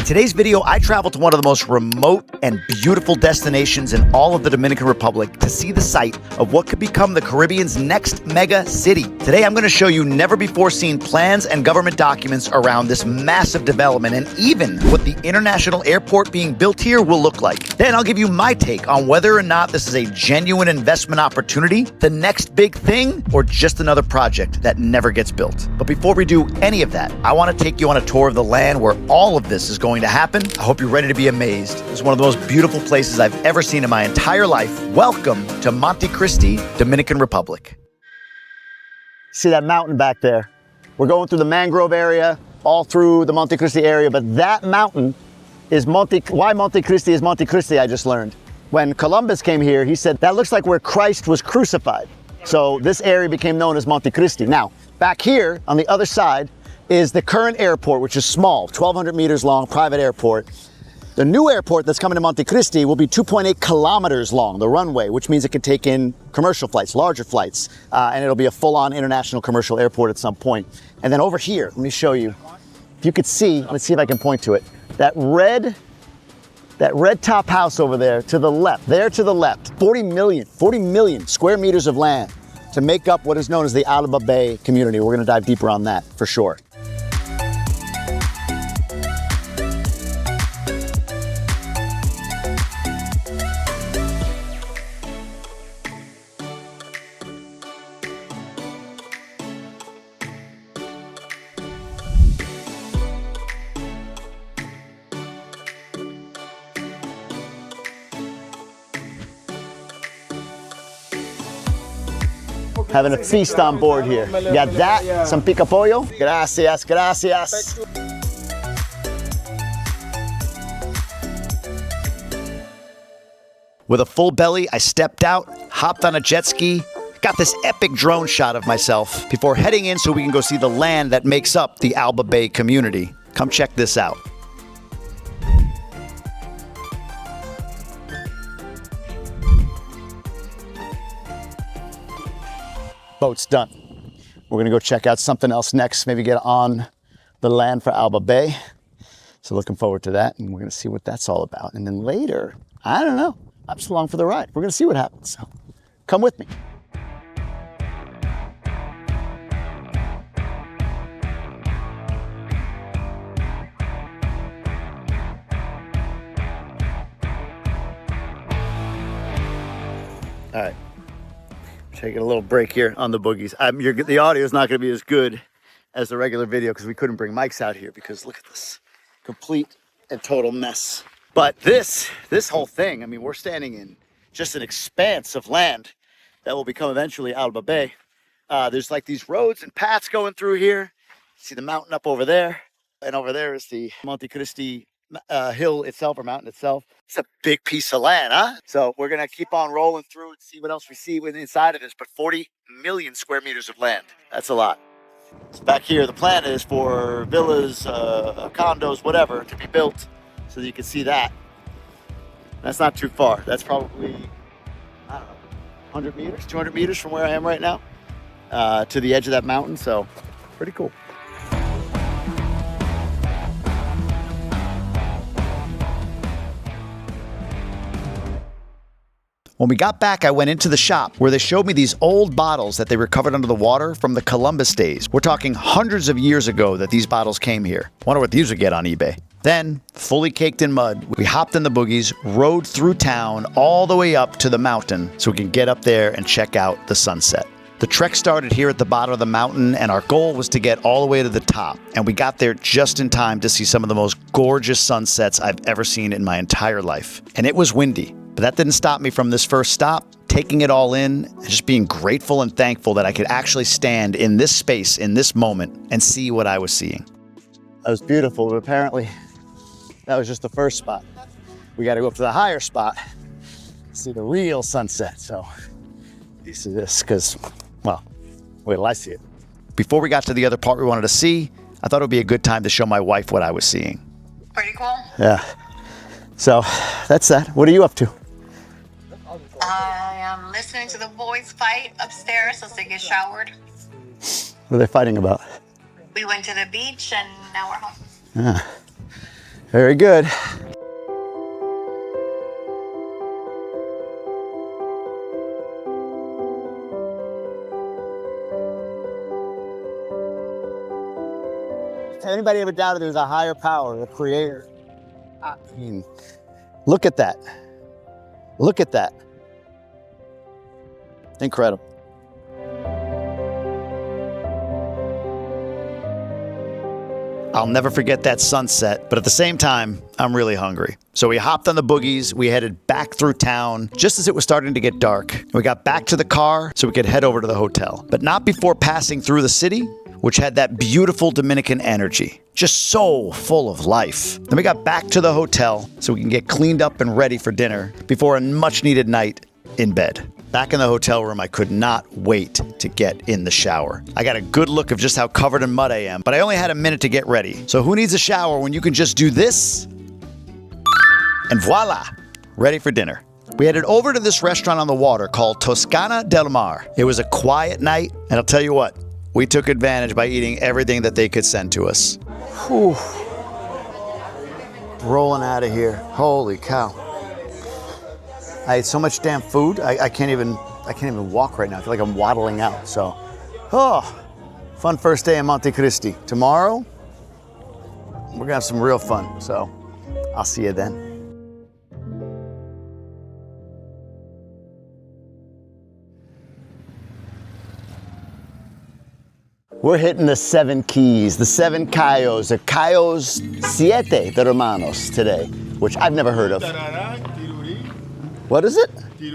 today's video, I traveled to one of the most remote and beautiful destinations in all of the Dominican Republic to see the site of what could become the Caribbean's next mega city. Today, I'm going to show you never-before-seen plans and government documents around this massive development and even what the international airport being built here will look like. Then I'll give you my take on whether or not this is a genuine investment opportunity, the next big thing, or just another project that never gets built. But before we do any of that, I want to take you on a tour of the land where all of this is going to happen. I hope you're ready to be amazed. It's one of the most beautiful places I've ever seen in my entire life. Welcome to Monte Cristi, Dominican Republic. See that mountain back there? We're going through the mangrove area, all through the Monte Cristi area, but that mountain is why Monte Cristi is Monte Cristi, I just learned. When Columbus came here, he said, that looks like where Christ was crucified. So this area became known as Monte Cristi. Now, back here on the other side is the current airport, which is small, 1,200 meters long, private airport. The new airport that's coming to Monte Cristi will be 2.8 kilometers long, the runway, which means it can take in commercial flights, larger flights, and it'll be a full-on international commercial airport at some point. And then over here, let me show you. If you could see, let's see if I can point to it. That red top house over there to the left, 40 million square meters of land to make up what is known as the Alba Bay community. We're gonna dive deeper on that for sure. Having a feast on board here. You got that, some pica pollo. Gracias, gracias. With a full belly, I stepped out, hopped on a jet ski, got this epic drone shot of myself before heading in so we can go see the land that makes up the Alba Bay community. Come check this out. Boat's done. We're gonna go check out something else next, maybe get on the land for Alba Bay. So looking forward to that, and we're gonna see what that's all about. And then later, I don't know, I'm just along for the ride. We're gonna see what happens, so come with me. All right. Taking a little break here on the boogies. The audio is not going to be as good as the regular video because we couldn't bring mics out here because look at this complete and total mess. But this whole thing, I mean, we're standing in just an expanse of land that will become eventually Alba Bay. There's like these roads and paths going through here. See the mountain up over there, and over there is the Monte Cristi hill itself or mountain itself. It's a big piece of land, huh? So we're gonna keep on rolling through and see what else we see inside of this, but 40 million square meters of land. That's a lot. So back here, the plan is for villas, condos, whatever, to be built so that you can see that. That's not too far. That's probably, I don't know, 100 meters, 200 meters from where I am right now to the edge of that mountain. So pretty cool. When we got back, I went into the shop where they showed me these old bottles that they recovered under the water from the Columbus days. We're talking hundreds of years ago that these bottles came here. Wonder what these would get on eBay. Then, fully caked in mud, we hopped in the boogies, rode through town all the way up to the mountain so we can get up there and check out the sunset. The trek started here at the bottom of the mountain, and our goal was to get all the way to the top. And we got there just in time to see some of the most gorgeous sunsets I've ever seen in my entire life. And it was windy. But that didn't stop me from this first stop, taking it all in, and just being grateful and thankful that I could actually stand in this space, in this moment, and see what I was seeing. That was beautiful, but apparently that was just the first spot. We got to go up to the higher spot, see the real sunset. So you see this, because, well, wait till I see it. Before we got to the other part we wanted to see, I thought it would be a good time to show my wife what I was seeing. Pretty cool. Yeah. So that's that. What are you up to? I am listening to the boys fight upstairs as they get showered. What are they fighting about? We went to the beach and now we're home. Yeah. Very good. Anybody ever doubted there's a higher power, a creator? I mean, look at that. Look at that. Incredible. I'll never forget that sunset, but at the same time, I'm really hungry. So we hopped on the boogies, we headed back through town just as it was starting to get dark. We got back to the car so we could head over to the hotel, but not before passing through the city, which had that beautiful Dominican energy, just so full of life. Then we got back to the hotel so we can get cleaned up and ready for dinner before a much needed night in bed. Back in the hotel room, I could not wait to get in the shower. I got a good look of just how covered in mud I am, but I only had a minute to get ready. So who needs a shower when you can just do this? And voila, ready for dinner. We headed over to this restaurant on the water called Toscana del Mare. It was a quiet night, and I'll tell you what, we took advantage by eating everything that they could send to us. Whew. Rolling out of here. Holy cow. I ate so much damn food, I can't even walk right now. I feel like I'm waddling out. So, fun first day in Monte Cristi. Tomorrow, we're gonna have some real fun. So, I'll see you then. We're hitting the 7 keys, the 7 Cayos, the Cayos Siete de Romanos today, which I've never heard of. What is it? He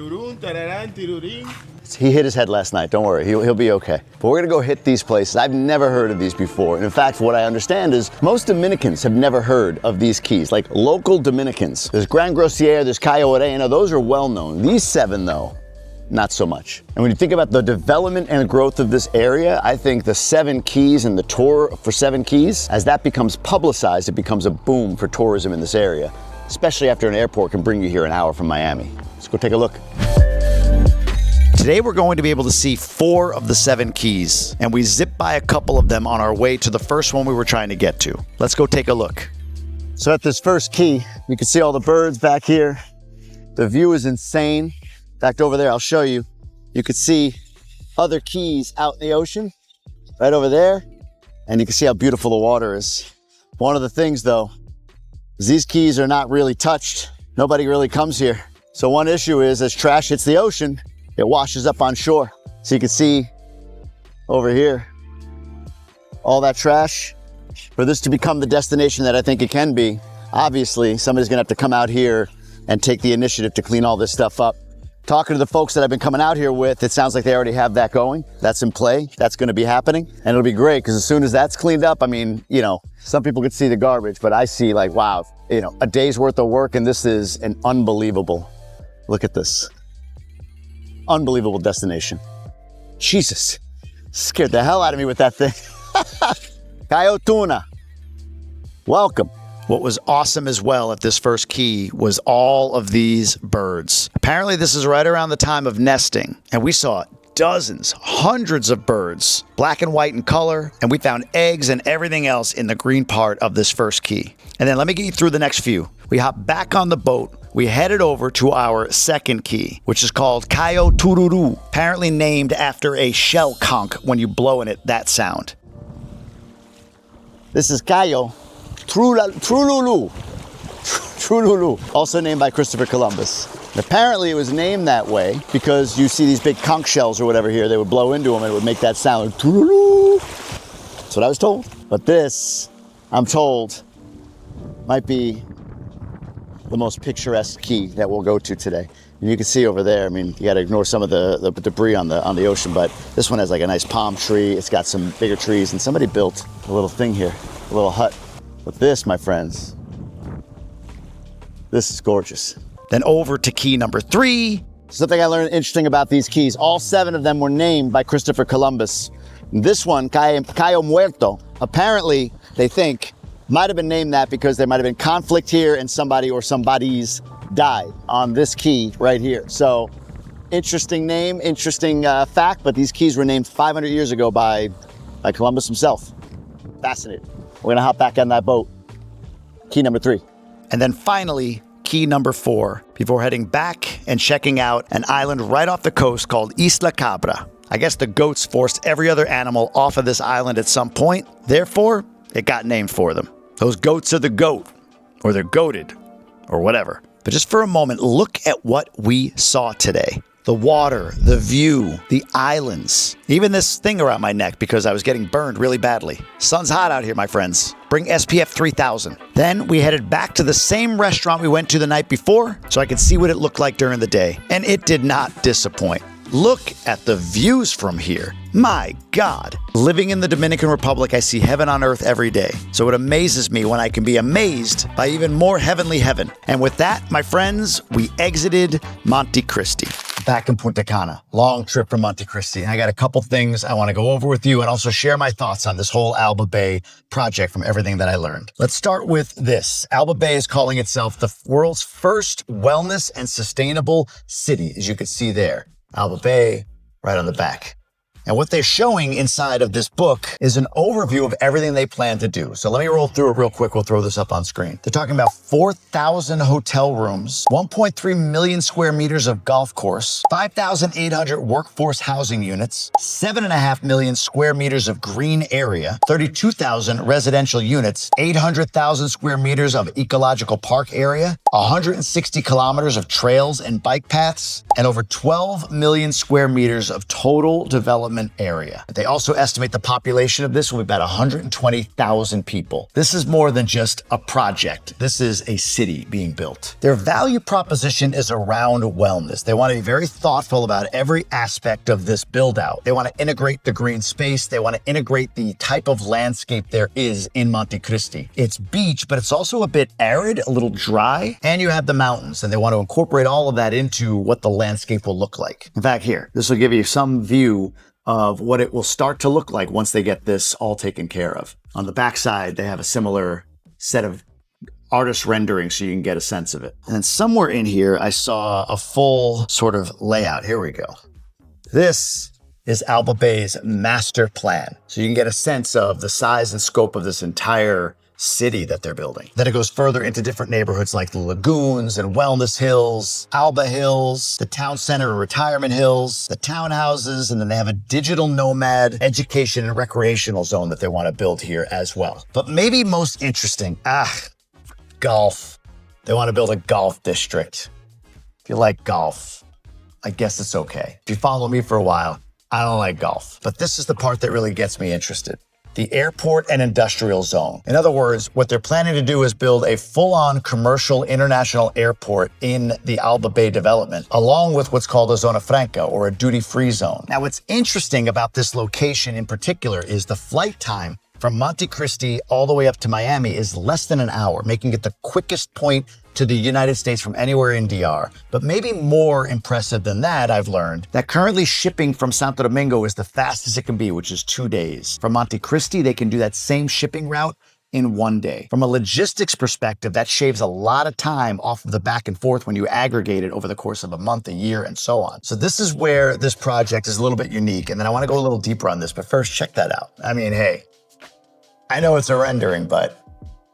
hit his head last night, don't worry, he'll be okay. But we're gonna go hit these places. I've never heard of these before. And in fact, what I understand is most Dominicans have never heard of these keys, like local Dominicans. There's Gran Grosier, there's Cayo Arena, those are well known. These 7 though, not so much. And when you think about the development and growth of this area, I think the 7 keys and the tour for 7 keys, as that becomes publicized, it becomes a boom for tourism in this area, especially after an airport can bring you here an hour from Miami. Let's go take a look. Today we're going to be able to see 4 of the 7 keys, and we zipped by a couple of them on our way to the first one we were trying to get to. Let's go take a look. So at this first key, you can see all the birds back here. The view is insane. In fact, over there, I'll show you. You could see other keys out in the ocean, right over there, and you can see how beautiful the water is. One of the things though, is these keys are not really touched. Nobody really comes here. So one issue is as trash hits the ocean, it washes up on shore. So you can see over here, all that trash. For this to become the destination that I think it can be, obviously somebody's gonna have to come out here and take the initiative to clean all this stuff up. Talking to the folks that I've been coming out here with, it sounds like they already have that going. That's in play, that's gonna be happening. And it'll be great, because as soon as that's cleaned up, I mean, you know, some people could see the garbage, but I see like, wow, you know, a day's worth of work, and this is an unbelievable, look at this. Unbelievable destination. Jesus, scared the hell out of me with that thing. Cayo Tuna, welcome. What was awesome as well at this first key was all of these birds. Apparently this is right around the time of nesting, and we saw dozens, hundreds of birds, black and white in color, and we found eggs and everything else in the green part of this first key. And then let me get you through the next few. We hopped back on the boat. We headed over to our second key, which is called Cayo Tortuga, apparently named after a shell conch when you blow in it, that sound. This is Cayo Tortuga, also named by Christopher Columbus. And apparently it was named that way because you see these big conch shells or whatever here, they would blow into them and it would make that sound. That's what I was told. But this, I'm told, might be the most picturesque key that we'll go to today. And you can see over there, I mean, you gotta ignore some of the debris on the ocean, but this one has like a nice palm tree. It's got some bigger trees, and somebody built a little thing here, a little hut. But this, my friends, this is gorgeous. Then over to key number 3. Something I learned interesting about these keys, all 7 of them were named by Christopher Columbus. And this one, Cayo Mututo, apparently they think might have been named that because there might have been conflict here and somebody or somebodies died on this key right here. So interesting name, interesting fact, but these keys were named 500 years ago by Columbus himself. Fascinating. We're gonna hop back on that boat. Key number 3. And then finally, key number 4, before heading back and checking out an island right off the coast called Isla Cabra. I guess the goats forced every other animal off of this island at some point. Therefore, it got named for them. Those goats are the goat, or they're goated, or whatever. But just for a moment, look at what we saw today. The water, the view, the islands, even this thing around my neck because I was getting burned really badly. Sun's hot out here, my friends. Bring SPF 3000. Then we headed back to the same restaurant we went to the night before so I could see what it looked like during the day. And it did not disappoint. Look at the views from here. My God. Living in the Dominican Republic, I see heaven on earth every day. So it amazes me when I can be amazed by even more heavenly heaven. And with that, my friends, we exited Monte Cristi. Back in Punta Cana. Long trip from Monte Cristi. I got a couple things I want to go over with you and also share my thoughts on this whole Alba Bay project from everything that I learned. Let's start with this. Alba Bay is calling itself the world's first wellness and sustainable city, as you can see there. Alba Bay, right on the back. And what they're showing inside of this book is an overview of everything they plan to do. So let me roll through it real quick. We'll throw this up on screen. They're talking about 4,000 hotel rooms, 1.3 million square meters of golf course, 5,800 workforce housing units, 7.5 million square meters of green area, 32,000 residential units, 800,000 square meters of ecological park area, 160 kilometers of trails and bike paths, and over 12 million square meters of total development area. They also estimate the population of this will be about 120,000 people. This is more than just a project. This is a city being built. Their value proposition is around wellness. They want to be very thoughtful about every aspect of this build out. They want to integrate the green space. They want to integrate the type of landscape there is in Monte Cristi. It's beach, but it's also a bit arid, a little dry, and you have the mountains, and they want to incorporate all of that into what the landscape will look like. In fact, here, this will give you some view of what it will start to look like once they get this all taken care of. On the backside, they have a similar set of artist renderings so you can get a sense of it. And then somewhere in here, I saw a full sort of layout. Here we go. This is Alba Bay's master plan. So you can get a sense of the size and scope of this entire city that they're building. Then it goes further into different neighborhoods like the Lagoons and Wellness Hills, Alba Hills, the Town Center and Retirement Hills, the townhouses, and then they have a digital nomad education and recreational zone that they want to build here as well. But maybe most interesting, golf. They want to build a golf district. If you like golf, I guess it's okay. If you follow me for a while, I don't like golf. But this is the part that really gets me interested. The airport and industrial zone. In other words, what they're planning to do is build a full-on commercial international airport in the Alba Bay development, along with what's called a zona franca, or a duty-free zone. Now, what's interesting about this location in particular is the flight time from Monte Cristi all the way up to Miami is less than an hour, making it the quickest point to the United States from anywhere in DR. But maybe more impressive than that, I've learned that currently shipping from Santo Domingo is the fastest it can be, which is 2 days. From Monte Cristi, they can do that same shipping route in 1 day. From a logistics perspective, that shaves a lot of time off of the back and forth when you aggregate it over the course of a month, a year, and so on. So this is where this project is a little bit unique. And then I want to go a little deeper on this, but first check that out. I mean, hey, I know it's a rendering, but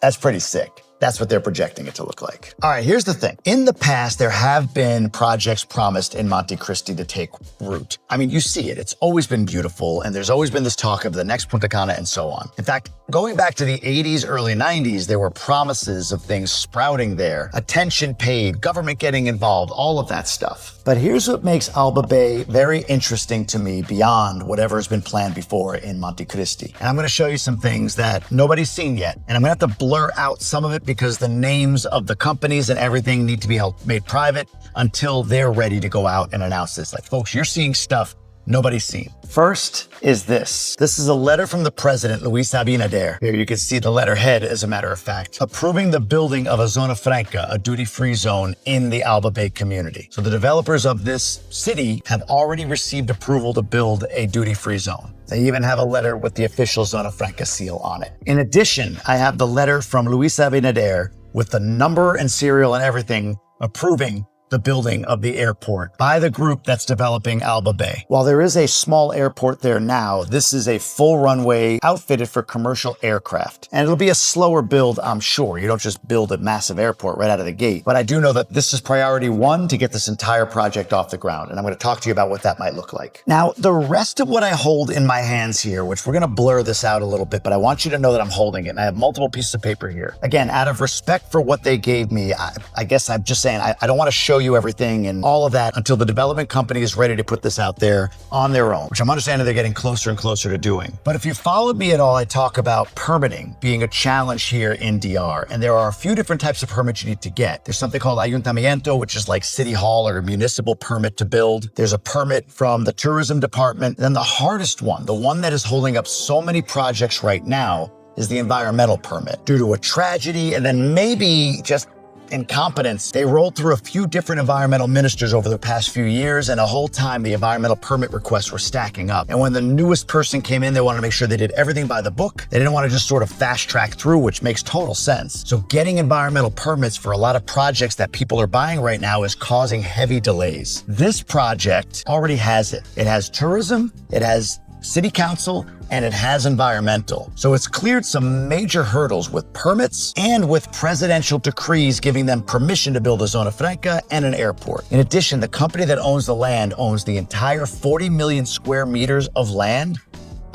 that's pretty sick. That's what they're projecting it to look like. All right, here's the thing. In the past, there have been projects promised in Monte Cristi to take root. I mean, you see it. It's always been beautiful, and there's always been this talk of the next Punta Cana and so on. In fact, going back to the 80s, early 90s, there were promises of things sprouting there, attention paid, government getting involved, all of that stuff. But here's what makes Alba Bay very interesting to me beyond whatever has been planned before in Monte Cristi. And I'm going to show you some things that nobody's seen yet. And I'm going to have to blur out some of it because the names of the companies and everything need to be made private until they're ready to go out and announce this. Like, folks, you're seeing stuff nobody's seen. First is this. This is a letter from the president, Luis Abinader. Here you can see the letterhead, as a matter of fact, approving the building of a zona franca, a duty-free zone in the Alba Bay community. So the developers of this city have already received approval to build a duty-free zone. They even have a letter with the official zona franca seal on it. In addition, I have the letter from Luis Abinader with the number and serial and everything approving the building of the airport by the group that's developing Alba Bay. While there is a small airport there now, this is a full runway outfitted for commercial aircraft. And it'll be a slower build, I'm sure. You don't just build a massive airport right out of the gate. But I do know that this is priority one to get this entire project off the ground. And I'm going to talk to you about what that might look like. Now, the rest of what I hold in my hands here, which we're going to blur this out a little bit, but I want you to know that I'm holding it. And I have multiple pieces of paper here. Again, out of respect for what they gave me, I guess I'm just saying I don't want to show you everything and all of that until the development company is ready to put this out there on their own, which I'm understanding they're getting closer and closer to doing. But if you followed me at all, I talk about permitting being a challenge here in DR. And there are a few different types of permits you need to get. There's something called ayuntamiento, which is like city hall or a municipal permit to build. There's a permit from the tourism department. Then the hardest one, the one that is holding up so many projects right now, is the environmental permit. Due to a tragedy and then maybe just incompetence, they rolled through a few different environmental ministers over the past few years, and the whole time the environmental permit requests were stacking up. And when the newest person came in, they wanted to make sure they did everything by the book. They didn't want to just sort of fast track through, which makes total sense. So getting environmental permits for a lot of projects that people are buying right now is causing heavy delays. This project already has it. It has tourism, it has city council, and it has environmental. So it's cleared some major hurdles with permits and with presidential decrees giving them permission to build a zona franca and an airport. In addition, the company that owns the land owns the entire 40 million square meters of land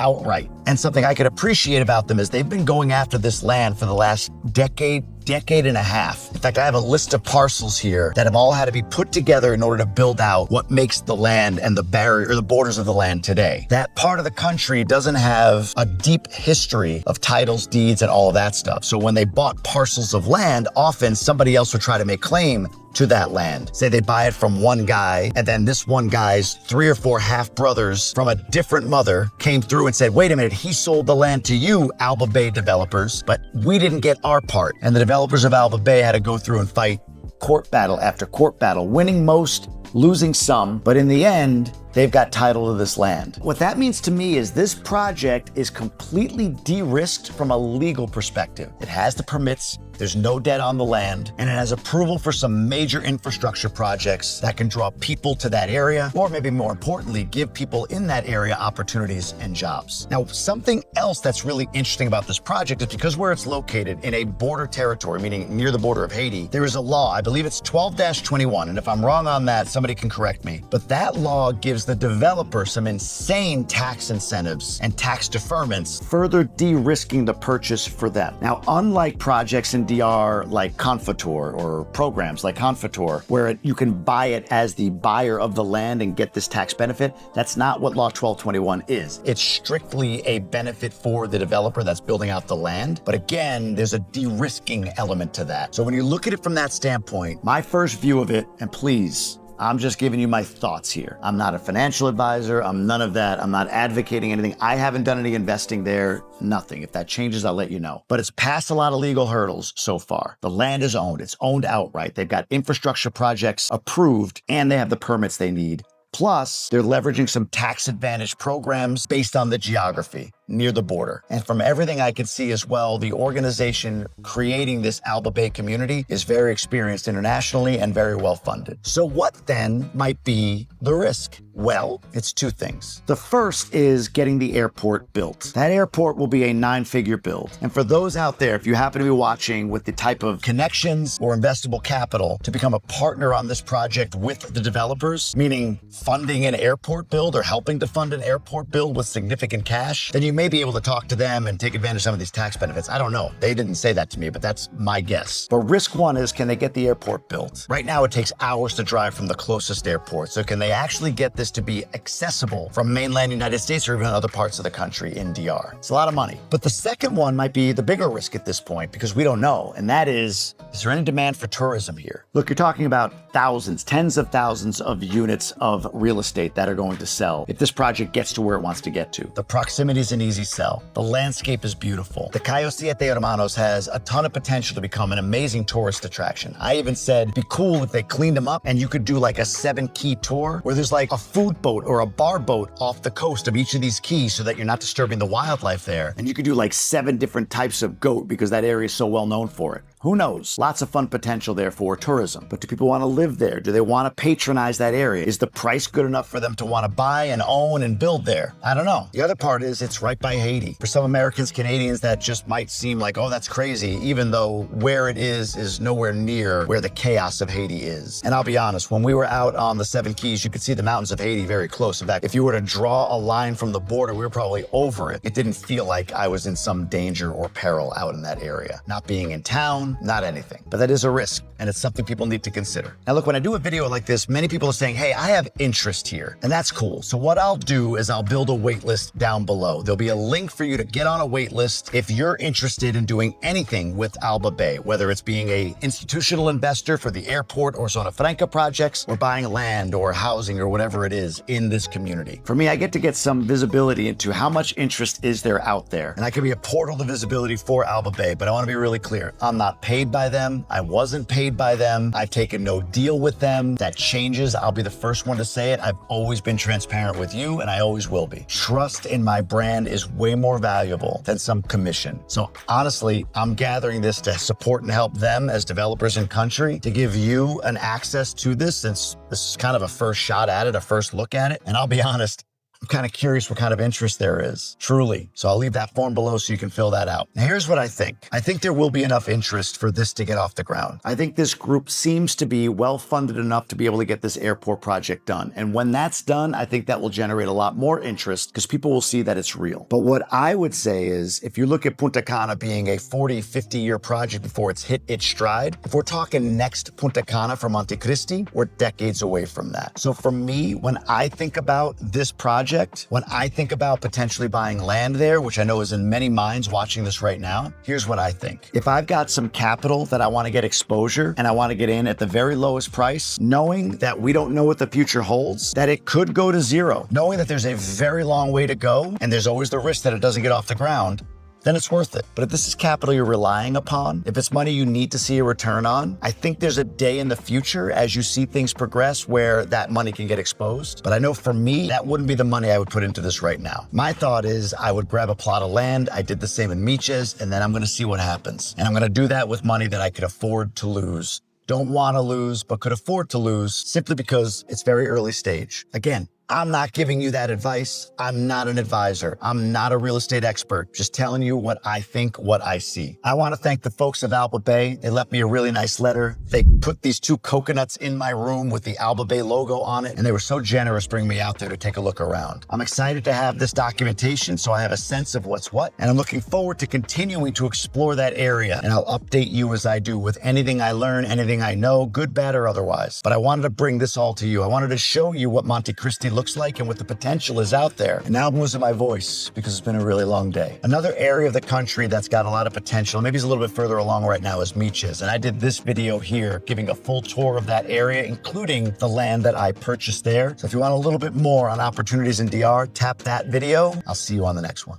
outright. And something I could appreciate about them is they've been going after this land for the last decade and a half. In fact, I have a list of parcels here that have all had to be put together in order to build out what makes the land and the barrier or the borders of the land today. That part of the country doesn't have a deep history of titles, deeds, and all of that stuff. So when they bought parcels of land, often somebody else would try to make claim to that land. Say they buy it from one guy, and then this one guy's 3 or 4 half-brothers from a different mother came through and said, wait a minute, he sold the land to you, Alba Bay developers, but we didn't get our part. And the developers of Alba Bay had to go through and fight court battle after court battle, winning most, losing some, but in the end, they've got title to this land. What that means to me is this project is completely de-risked from a legal perspective. It has the permits, there's no debt on the land, and it has approval for some major infrastructure projects that can draw people to that area, or maybe more importantly, give people in that area opportunities and jobs. Now, something else that's really interesting about this project is because where it's located in a border territory, meaning near the border of Haiti, there is a law, I believe it's 12-21, and if I'm wrong on that, somebody can correct me, but that law gives the developer some insane tax incentives and tax deferments, further de-risking the purchase for them. Now, unlike projects in DR like Confitor or programs like Confitor, where you can buy it as the buyer of the land and get this tax benefit, that's not what Law 1221 is. It's strictly a benefit for the developer that's building out the land. But again, there's a de-risking element to that. So when you look at it from that standpoint, my first view of it, and please, I'm just giving you my thoughts here. I'm not a financial advisor. I'm none of that. I'm not advocating anything. I haven't done any investing there, nothing. If that changes, I'll let you know. But it's passed a lot of legal hurdles so far. The land is owned. It's owned outright. They've got infrastructure projects approved, and they have the permits they need. Plus, they're leveraging some tax advantage programs based on the geography near the border. And from everything I could see as well, the organization creating this Alba Bay community is very experienced internationally and very well funded. So what then might be the risk? Well, it's 2 things. The first is getting the airport built. That airport will be a 9-figure build. And for those out there, if you happen to be watching with the type of connections or investable capital to become a partner on this project with the developers, meaning funding an airport build or helping to fund an airport build with significant cash, then you may be able to talk to them and take advantage of some of these tax benefits. I don't know. They didn't say that to me, but that's my guess. But risk 1 is, can they get the airport built? Right now, it takes hours to drive from the closest airport. So can they actually get this to be accessible from mainland United States or even other parts of the country in DR? It's a lot of money. But the second one might be the bigger risk at this point because we don't know. And that is there any demand for tourism here? Look, you're talking about thousands, tens of thousands of units of real estate that are going to sell if this project gets to where it wants to get to. The proximity is an easy sell. The landscape is beautiful. The Cayo Siete Hermanos has a ton of potential to become an amazing tourist attraction. I even said it'd be cool if they cleaned them up and you could do like a 7-key tour where there's like a food boat or a bar boat off the coast of each of these keys so that you're not disturbing the wildlife there. And you could do like 7 different types of goat because that area is so well known for it. Who knows? Lots of fun potential there for tourism. But do people want to live there? Do they want to patronize that area? Is the price good enough for them to want to buy and own and build there? I don't know. The other part is it's right by Haiti. For some Americans, Canadians, that just might seem like, oh, that's crazy, even though where it is nowhere near where the chaos of Haiti is. And I'll be honest, when we were out on the Seven Keys, you could see the mountains of Haiti very close. In fact, if you were to draw a line from the border, we were probably over it. It didn't feel like I was in some danger or peril out in that area. Not being in town, not anything. But that is a risk, and it's something people need to consider. Now look, when I do a video like this, many people are saying, hey, I have interest here, and that's cool. So what I'll do is I'll build a wait list down below. There'll be a link for you to get on a wait list if you're interested in doing anything with Alba Bay, whether it's being a institutional investor for the airport or Zona Franca projects, or buying land or housing or whatever it is in this community. For me, I get to get some visibility into how much interest is there out there. And I can be a portal to visibility for Alba Bay, but I want to be really clear. I'm not paid by them. I wasn't paid by them. I've taken no deal with them. That changes. I'll be the first one to say it. I've always been transparent with you, and I always will be. Trust in my brand is way more valuable than some commission. So honestly, I'm gathering this to support and help them as developers in country, to give you an access to this, since this is kind of a first shot at it, a first look at it. And I'll be honest, I'm kind of curious what kind of interest there is, truly. So I'll leave that form below so you can fill that out. Now here's what I think. I think there will be enough interest for this to get off the ground. I think this group seems to be well-funded enough to be able to get this airport project done. And when that's done, I think that will generate a lot more interest because people will see that it's real. But what I would say is, if you look at Punta Cana being a 40, 50-year project before it's hit its stride, if we're talking next Punta Cana for Montecristi, we're decades away from that. So for me, when I think about this project, when I think about potentially buying land there, which I know is in many minds watching this right now, here's what I think. If I've got some capital that I want to get exposure and I want to get in at the very lowest price, knowing that we don't know what the future holds, that it could go to zero, knowing that there's a very long way to go and there's always the risk that it doesn't get off the ground, then it's worth it. But if this is capital you're relying upon, if it's money you need to see a return on, I think there's a day in the future as you see things progress where that money can get exposed. But I know for me, that wouldn't be the money I would put into this right now. My thought is I would grab a plot of land. I did the same in Miches, and then I'm gonna see what happens. And I'm gonna do that with money that I could afford to lose. Don't wanna lose, but could afford to lose, simply because it's very early stage. Again, I'm not giving you that advice. I'm not an advisor. I'm not a real estate expert. Just telling you what I think, what I see. I want to thank the folks of Alba Bay. They left me a really nice letter. They put these 2 coconuts in my room with the Alba Bay logo on it, and they were so generous bringing me out there to take a look around. I'm excited to have this documentation so I have a sense of what's what, and I'm looking forward to continuing to explore that area, and I'll update you as I do with anything I learn, anything I know, good, bad, or otherwise. But I wanted to bring this all to you. I wanted to show you what Montecristi looks like and what the potential is out there. And now I'm losing my voice because it's been a really long day. Another area of the country that's got a lot of potential, maybe it's a little bit further along right now, is Miches. And I did this video here giving a full tour of that area, including the land that I purchased there. So if you want a little bit more on opportunities in DR, tap that video. I'll see you on the next one.